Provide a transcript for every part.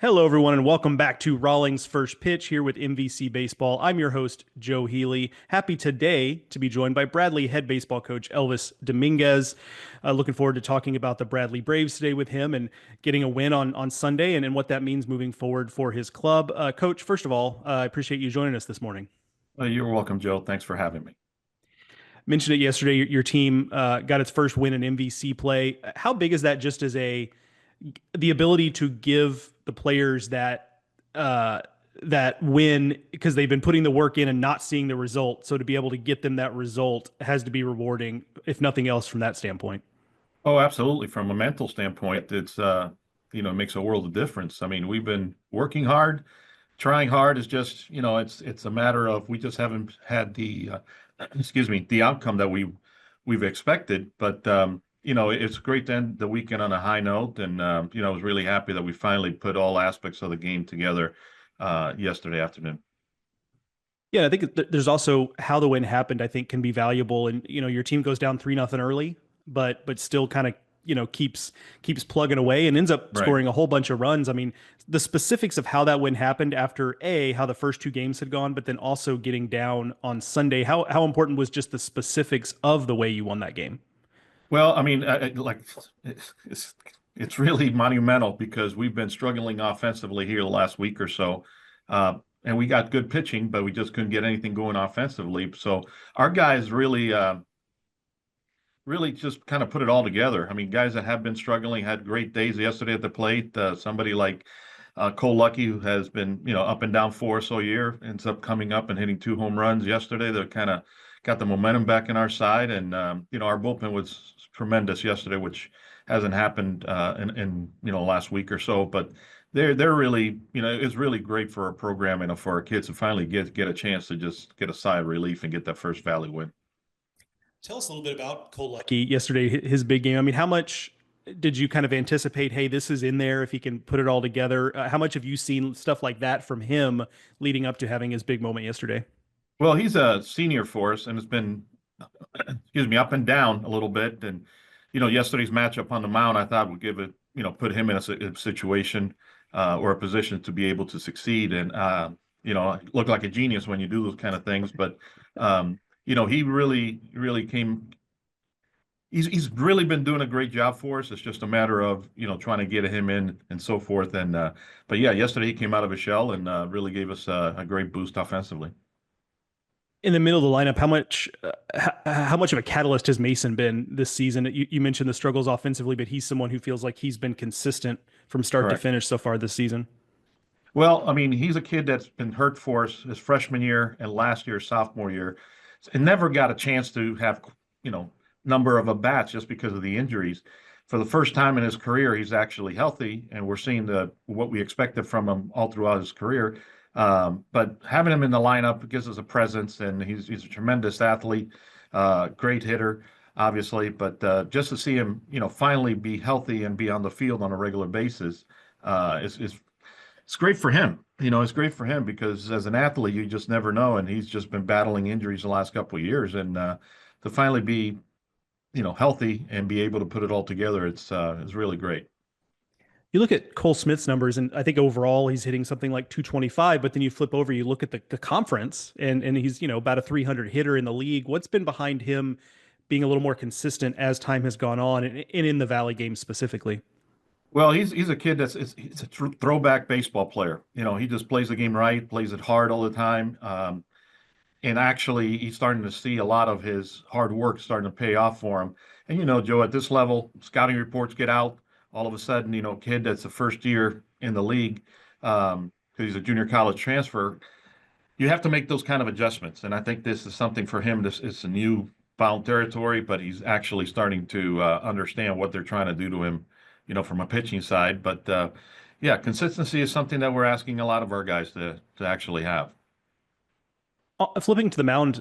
Hello, everyone, and welcome back to Rawlings First Pitch here with MVC Baseball. I'm your host, Joe Healy. Happy today to be joined by Bradley head baseball coach Elvis Dominguez. Looking forward to talking about the Bradley Braves today with him and getting a win on Sunday and what that means moving forward for his club. Coach, first of all, I appreciate you joining us this morning. You're welcome, Joe. Thanks for having me. Mentioned it yesterday, your team got its first win in MVC play. How big is that just as the ability to give the players uh, that win because they've been putting the work in and not seeing the result. So to be able to get them that result has to be rewarding, if nothing else, from that standpoint. Oh, absolutely. From a mental standpoint, it makes a world of difference. I mean, we've been working hard, trying hard. Is just, it's a matter of we just haven't had excuse me, the outcome that we've expected. But it's great to end the weekend on a high note, and I was really happy that we finally put all aspects of the game together yesterday afternoon. Yeah, I think there's also how the win happened. I think can be valuable, and your team goes down 3-0 early, but still kind of keeps plugging away and ends up Right. scoring a whole bunch of runs. I mean, the specifics of how that win happened after how the first two games had gone, but then also getting down on Sunday. How important was just the specifics of the way you won that game? Well, I mean, it's it's really monumental because we've been struggling offensively here the last week or so, and we got good pitching, but we just couldn't get anything going offensively. So our guys really just kind of put it all together. I mean, guys that have been struggling had great days yesterday at the plate. Somebody like Cole Lucky, who has been up and down for us all year, ends up coming up and hitting 2 home runs yesterday. That kind of got the momentum back in our side, and our bullpen was tremendous yesterday, which hasn't happened in last week or so. But they're really it's really great for our program and for our kids to finally get a chance to just get a sigh of relief and get that first Valley win. Tell us a little bit about Cole Lucky yesterday, his big game. I mean, how much did you kind of anticipate, hey, this is in there if he can put it all together? How much have you seen stuff like that from him leading up to having his big moment yesterday? Well, he's a senior for us, and it's been, excuse me, up and down a little bit. And yesterday's matchup on the mound, I thought would give it, put him in a situation or a position to be able to succeed. And look like a genius when you do those kind of things. But he really came. He's really been doing a great job for us. It's just a matter of trying to get him in and so forth. And but yeah, yesterday he came out of his shell and really gave us a great boost offensively. In the middle of the lineup, how much of a catalyst has Mason been this season? You mentioned the struggles offensively, but he's someone who feels like he's been consistent from start to Correct. finish so far this season. Well, I mean, he's a kid that's been hurt for us his freshman year and last year, sophomore year, and never got a chance to have, you know, number of at bats just because of the injuries. For the first time in his career, he's actually healthy, and we're seeing the what we expected from him all throughout his career. But having him in the lineup gives us a presence, and he's a tremendous athlete, great hitter, obviously. But just to see him, finally be healthy and be on the field on a regular basis, is it's great for him. It's great for him because as an athlete, you just never know, and he's just been battling injuries the last couple of years, and to finally be, healthy and be able to put it all together, it's really great. You look at Cole Smith's numbers, and I think overall he's hitting something like 225. But then you flip over, you look at the conference, and he's about a 300 hitter in the league. What's been behind him being a little more consistent as time has gone on, and in the Valley game specifically? Well, he's a kid he's a throwback baseball player. He just plays the game right, plays it hard all the time. And actually, he's starting to see a lot of his hard work starting to pay off for him. And Joe, at this level, scouting reports get out. All of a sudden, kid that's the first year in the league, because he's a junior college transfer, you have to make those kind of adjustments. And I think this is something for him. This is a new found territory, but he's actually starting to understand what they're trying to do to him, from a pitching side. But yeah, consistency is something that we're asking a lot of our guys to actually have. Flipping to the mound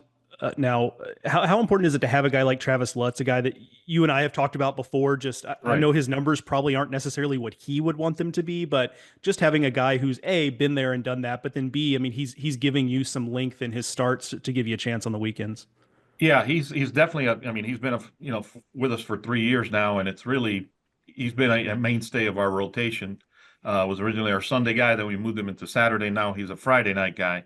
now, how important is it to have a guy like Travis Lutz, a guy that you and I have talked about before? Just I Right. know his numbers probably aren't necessarily what he would want them to be, but just having a guy who's A, been there and done that, but then B, I mean, he's giving you some length in his starts to give you a chance on the weekends. Yeah, he's definitely I mean, he's been with us for 3 years now, and it's really he's been a mainstay of our rotation. Was originally our Sunday guy. Then we moved him into Saturday. Now he's a Friday night guy.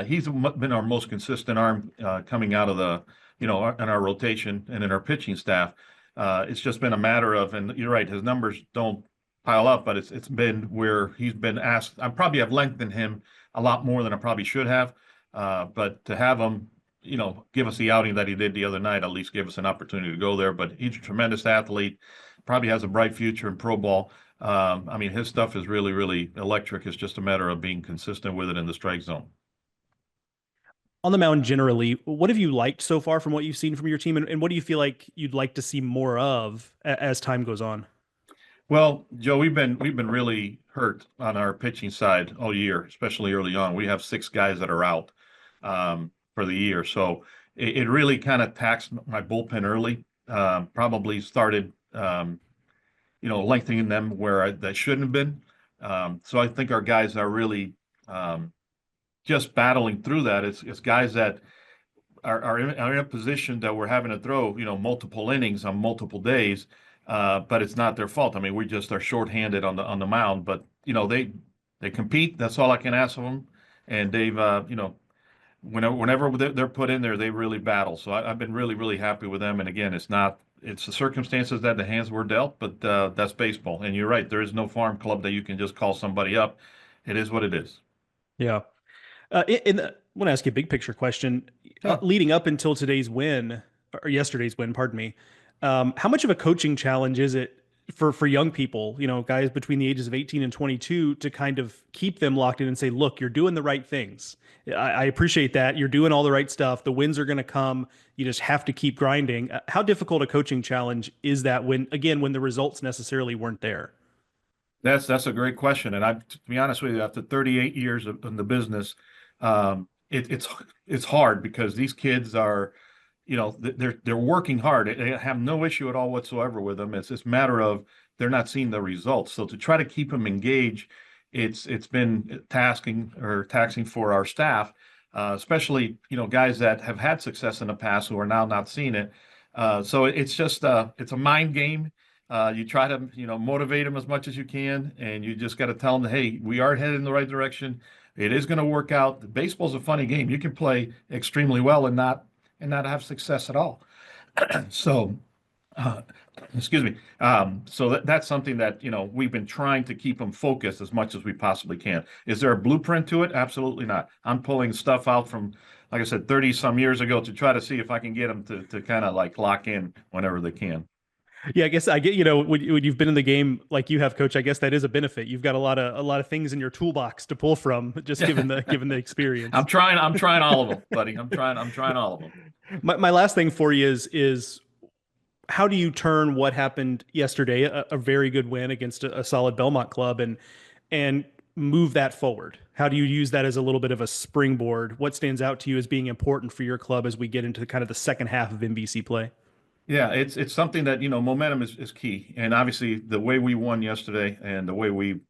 He's been our most consistent arm coming out of in our rotation and in our pitching staff. It's just been a matter of, and you're right, his numbers don't pile up, but it's been where he's been asked. I probably have lengthened him a lot more than I probably should have. But to have him, give us the outing that he did the other night, at least give us an opportunity to go there. But he's a tremendous athlete, probably has a bright future in pro ball. I mean, his stuff is really, really electric. It's just a matter of being consistent with it in the strike zone. On the mound generally, what have you liked so far from what you've seen from your team, and what do you feel like you'd like to see more of as time goes on? Well, Joe, we've been really hurt on our pitching side all year, especially early on. We have 6 guys that are out for the year, so it really kind of taxed my bullpen early. Probably started, lengthening them where they shouldn't have been. So I think our guys are really just battling through that. It's guys that are in a position that we're having to throw, multiple innings on multiple days, but it's not their fault. I mean, we just are shorthanded on the mound, but they compete. That's all I can ask of them, and they've whenever they're put in there, they really battle. So I've been really really happy with them. And again, it's the circumstances that the hands were dealt, but that's baseball. And you're right, there is no farm club that you can just call somebody up. It is what it is. Yeah. I want to ask you a big picture question. Sure. Leading up until today's win, or yesterday's win, pardon me, how much of a coaching challenge is it for young people, guys between the ages of 18 and 22, to kind of keep them locked in and say, look, you're doing the right things. I appreciate that. You're doing all the right stuff. The wins are going to come. You just have to keep grinding. How difficult a coaching challenge is that when the results necessarily weren't there? That's a great question. And to be honest with you, after 38 years in the business, it's hard because these kids are, they're working hard. They have no issue at all whatsoever with them. It's this matter of they're not seeing the results. So to try to keep them engaged, it's been taxing for our staff, especially guys that have had success in the past who are now not seeing it. So it's just it's a mind game. You try to, motivate them as much as you can, and you just got to tell them, hey, we are headed in the right direction. It is going to work out. Baseball's a funny game. You can play extremely well and not have success at all. So, uh, excuse me. So that's something that we've been trying to keep them focused as much as we possibly can. Is there a blueprint to it? Absolutely not. I'm pulling stuff out from, like I said, 30 some years ago to try to see if I can get them to kind of like lock in whenever they can. Yeah, I guess I get, when you've been in the game like you have, coach, I guess that is a benefit. You've got a lot of things in your toolbox to pull from, just given the experience. I'm trying all of them, buddy. I'm trying all of them. My last thing for you is how do you turn what happened yesterday, a very good win against a solid Belmont club, and move that forward? How do you use that as a little bit of a springboard? What stands out to you as being important for your club as we get into kind of the second half of NBC play? Yeah, it's something that, momentum is key. And obviously the way we won yesterday and the way we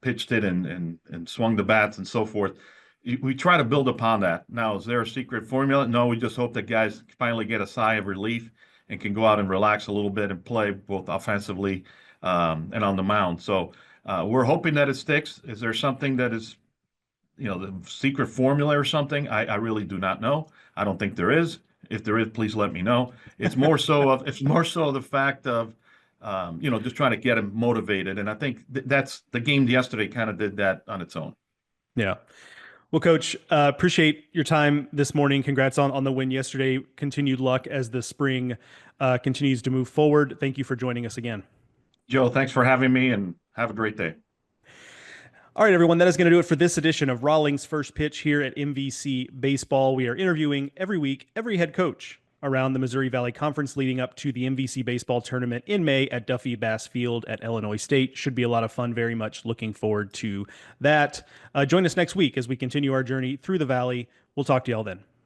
pitched it and swung the bats and so forth, we try to build upon that. Now, is there a secret formula? No, we just hope that guys finally get a sigh of relief and can go out and relax a little bit and play both offensively and on the mound. So we're hoping that it sticks. Is there something that is, the secret formula or something? I really do not know. I don't think there is. If there is, please let me know. It's more so of the fact of, just trying to get them motivated. And I think that's the game yesterday kind of did that on its own. Yeah. Well, coach, appreciate your time this morning. Congrats on the win yesterday. Continued luck as the spring continues to move forward. Thank you for joining us again. Joe, thanks for having me and have a great day. All right, everyone, that is going to do it for this edition of Rawlings First Pitch here at MVC Baseball. We are interviewing every week every head coach around the Missouri Valley Conference leading up to the MVC Baseball Tournament in May at Duffy Bass Field at Illinois State. Should be a lot of fun. Very much looking forward to that. Join us next week as we continue our journey through the Valley. We'll talk to you all then.